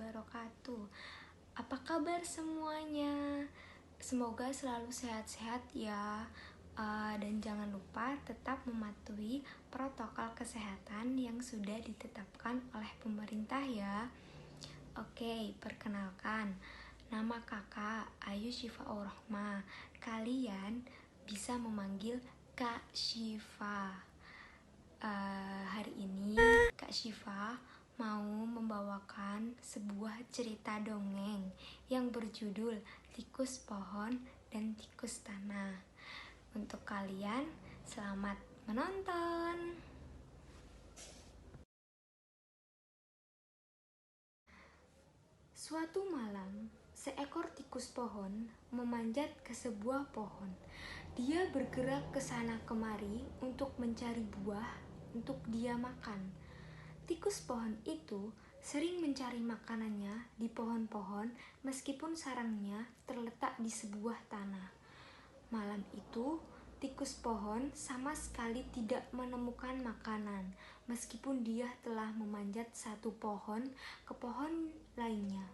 wabarakatuh. Apa kabar semuanya? Semoga selalu sehat-sehat ya. Dan jangan lupa tetap mematuhi protokol kesehatan yang sudah ditetapkan oleh pemerintah ya. Oke, perkenalkan. Nama kakak Ayu Syifaur Rahma. Kalian bisa memanggil Kak Syifa. Hari ini Kak Syifa mau membawakan sebuah cerita dongeng yang berjudul Tikus Pohon dan Tikus Tanah. Untuk kalian, selamat menonton. Suatu malam, seekor tikus pohon memanjat ke sebuah pohon. Dia bergerak ke sana kemari untuk mencari buah untuk dia makan. Tikus pohon itu sering mencari makanannya di pohon-pohon meskipun sarangnya terletak di sebuah tanah. Malam itu, tikus pohon sama sekali tidak menemukan makanan meskipun dia telah memanjat satu pohon ke pohon lainnya.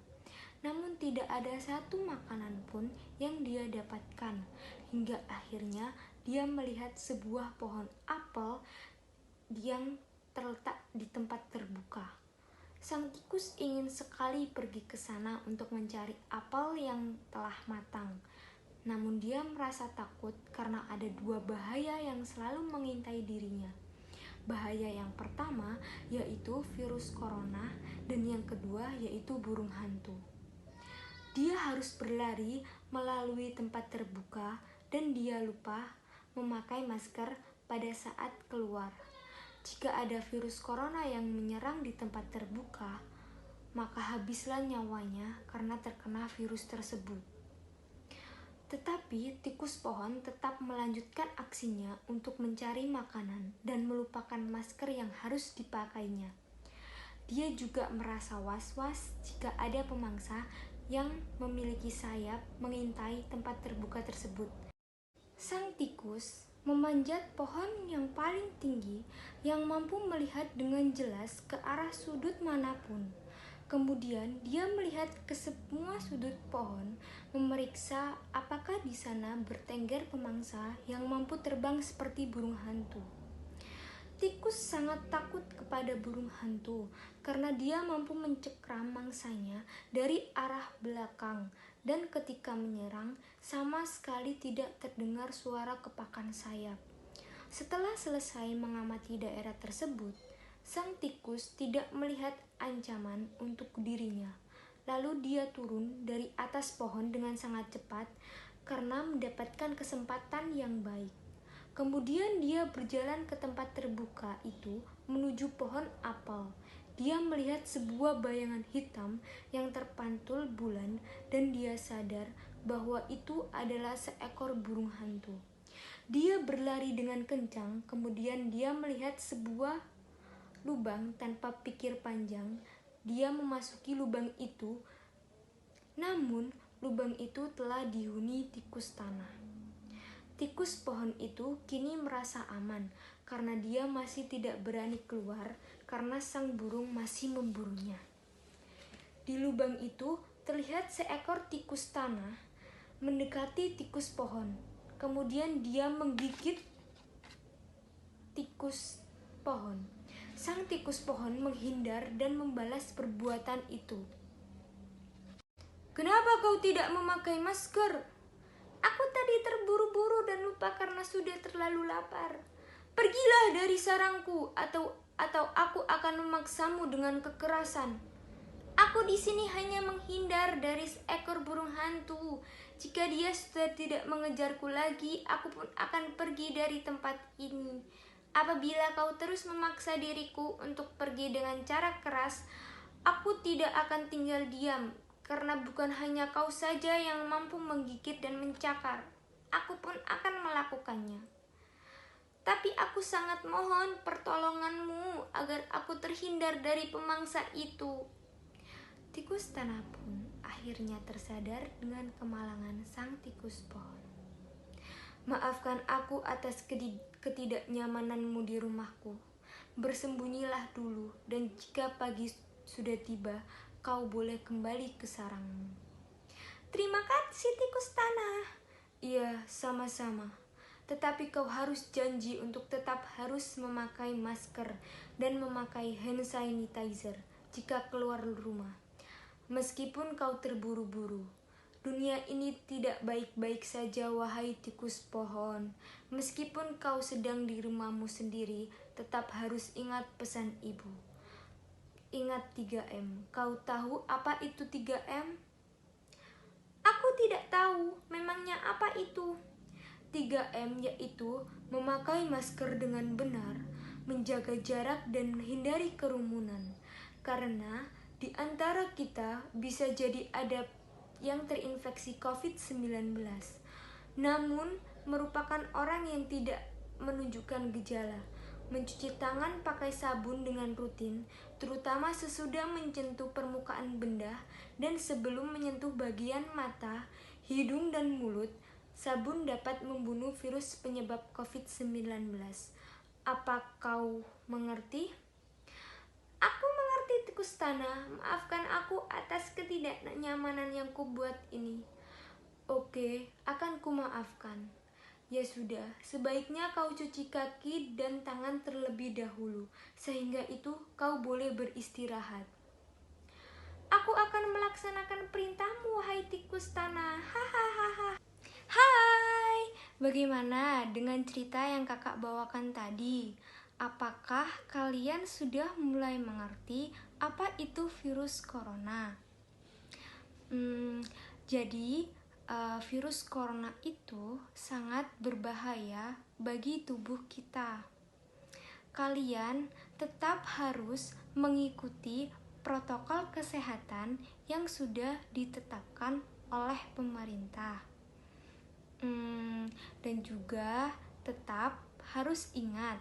Namun tidak ada satu makanan pun yang dia dapatkan, hingga akhirnya dia melihat sebuah pohon apel yang terletak di tempat terbuka. Sang tikus ingin sekali pergi ke sana untuk mencari apel yang telah matang. Namun dia merasa takut karena ada dua bahaya yang selalu mengintai dirinya. Bahaya yang pertama yaitu virus corona dan yang kedua yaitu burung hantu. Dia harus berlari melalui tempat terbuka dan dia lupa memakai masker pada saat keluar. Jika ada virus corona yang menyerang di tempat terbuka, maka habislah nyawanya karena terkena virus tersebut. Tetapi tikus pohon tetap melanjutkan aksinya untuk mencari makanan dan melupakan masker yang harus dipakainya. Dia juga merasa was-was jika ada pemangsa yang memiliki sayap mengintai tempat terbuka tersebut. Sang tikus memanjat pohon yang paling tinggi yang mampu melihat dengan jelas ke arah sudut manapun. Kemudian dia melihat ke semua sudut pohon, memeriksa apakah di sana bertengger pemangsa yang mampu terbang seperti burung hantu. Tikus sangat takut kepada burung hantu karena dia mampu mencekram mangsanya dari arah belakang dan ketika menyerang sama sekali tidak terdengar suara kepakan sayap. Setelah selesai mengamati daerah tersebut, sang tikus tidak melihat ancaman untuk dirinya. Lalu dia turun dari atas pohon dengan sangat cepat karena mendapatkan kesempatan yang baik. Kemudian dia berjalan ke tempat terbuka itu menuju pohon apel. Dia melihat sebuah bayangan hitam yang terpantul bulan dan dia sadar bahwa itu adalah seekor burung hantu. Dia berlari dengan kencang, kemudian dia melihat sebuah lubang tanpa pikir panjang. Dia memasuki lubang itu, namun lubang itu telah dihuni tikus tanah. Tikus pohon itu kini merasa aman karena dia masih tidak berani keluar karena sang burung masih memburunya. Di lubang itu terlihat seekor tikus tanah mendekati tikus pohon. Kemudian dia menggigit tikus pohon. Sang tikus pohon menghindar dan membalas perbuatan itu. "Kenapa kau tidak memakai masker? Aku tadi terburu-buru dan lupa karena sudah terlalu lapar. Pergilah dari sarangku atau aku akan memaksamu dengan kekerasan. Aku di sini hanya menghindar dari seekor burung hantu. Jika dia sudah tidak mengejarku lagi, aku pun akan pergi dari tempat ini. Apabila kau terus memaksa diriku untuk pergi dengan cara keras, aku tidak akan tinggal diam. Karena bukan hanya kau saja yang mampu menggigit dan mencakar, aku pun akan melakukannya. Tapi aku sangat mohon pertolonganmu agar aku terhindar dari pemangsa itu." Tikus tanah pun akhirnya tersadar dengan kemalangan sang tikus pohon. "Maafkan aku atas ketidaknyamananmu di rumahku. Bersembunyilah dulu dan jika pagi sudah tiba, kau boleh kembali ke sarangmu. Terima kasih tikus tanah. Iya, sama-sama. Tetapi kau harus janji untuk tetap harus memakai masker dan memakai hand sanitizer jika keluar rumah. Meskipun kau terburu-buru, dunia ini tidak baik-baik saja, wahai tikus pohon. Meskipun kau sedang di rumahmu sendiri, tetap harus ingat pesan ibu. Ingat 3M. Kau tahu apa itu 3M? Aku tidak tahu. Memangnya apa itu? 3M yaitu memakai masker dengan benar, menjaga jarak dan hindari kerumunan. Karena di antara kita bisa jadi ada yang terinfeksi COVID-19, namun merupakan orang yang tidak menunjukkan gejala. Mencuci tangan pakai sabun dengan rutin, terutama sesudah menyentuh permukaan benda dan sebelum menyentuh bagian mata, hidung, dan mulut. Sabun dapat membunuh virus penyebab COVID-19. Apa kau mengerti? Aku mengerti tikus tanah. Maafkan aku atas ketidaknyamanan yang kubuat ini. Oke, akan kumaafkan. Ya sudah, sebaiknya kau cuci kaki dan tangan terlebih dahulu, sehingga itu kau boleh beristirahat. Aku akan melaksanakan perintahmu, hai tikus tanah. Hahaha. Hai, bagaimana dengan cerita yang kakak bawakan tadi? Apakah kalian sudah mulai mengerti apa itu virus corona? Jadi, virus corona itu sangat berbahaya bagi tubuh kita. Kalian tetap harus mengikuti protokol kesehatan yang sudah ditetapkan oleh pemerintah. Dan juga tetap harus ingat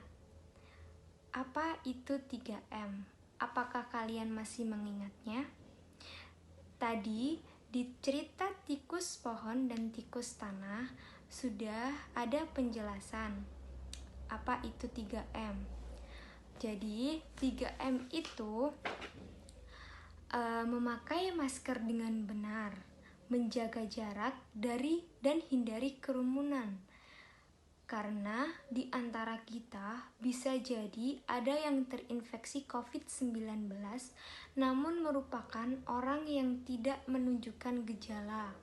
apa itu 3M. Apakah kalian masih mengingatnya? Tadi di cerita tikus pohon dan tikus tanah sudah ada penjelasan apa itu 3M. Jadi 3M itu memakai masker dengan benar, menjaga jarak dari dan hindari kerumunan. Karena di antara kita bisa jadi ada yang terinfeksi COVID-19 namun merupakan orang yang tidak menunjukkan gejala.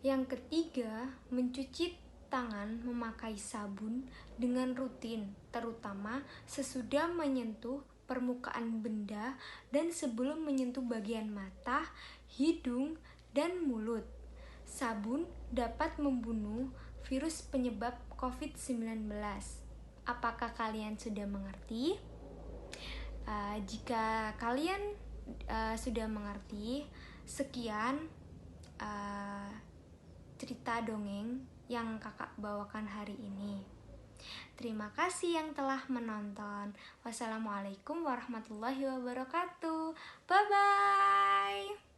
Yang ketiga, mencuci tangan memakai sabun dengan rutin, terutama sesudah menyentuh permukaan benda dan sebelum menyentuh bagian mata, hidung, dan mulut. Sabun dapat membunuh virus penyebab COVID-19. Apakah kalian sudah mengerti? Jika kalian sudah mengerti, sekian cerita dongeng yang kakak bawakan hari ini. Terima kasih yang telah menonton. Wassalamualaikum warahmatullahi wabarakatuh. Bye-bye.